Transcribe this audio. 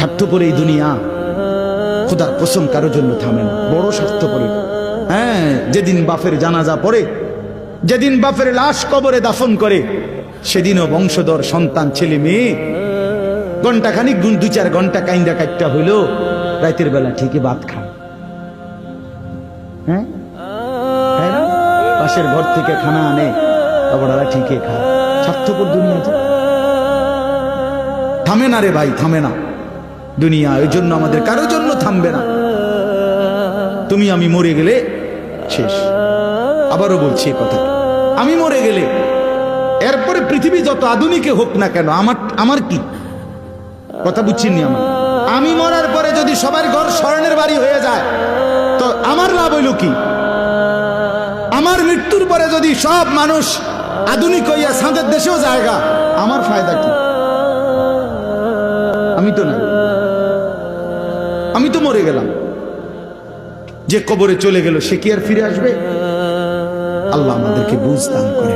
স্বার্থপর এই দুনিয়া খোদার কসম কারোর জন্য থামে না, বড় স্বার্থপর। হ্যাঁ, যেদিন বাপের জানাজা পড়ে, যেদিন বাপের লাশ কবরে দাফন করে, সেদিনও বংশধর সন্তান ছেলে মেয়ে ঘন্টাখানিক 2-4 ঘন্টা কাইন্দা কাটটা হইলো, রাতের বেলা ঠিকই ভাত খায়। হ্যাঁ, পাশের ঘর থেকে খানা আনে, ওরা ঠিকই খায়। স্বার্থপর দুনিয়া থামে না রে ভাই, থামে না দুনিয়া। ওই জন্য আমাদের কারোর জন্য থামবে না। তুমি আমি মরে গেলে শেষ। আবারও বলছি কথা, আমি মরে গেলে এরপরে পৃথিবী যত আধুনিকে হোক না কেন, আমার কি কথা বুঝছিনি? আমি মরার পরে যদি সবার ঘর স্বর্ণের বাড়ি হয়ে যায় তো আমার লাভ হইল কি? আমার মৃত্যুর পরে যদি সব মানুষ আধুনিক হইয়া সাঁদের দেশেও জায়গা, আমার ফায়দা কি? আমি তো না, আমি তো মরে গেলাম। যে কবরে চলে গেল সে কি আর ফিরে আসবে? আল্লাহ আমাদেরকে বুঝ দান করে।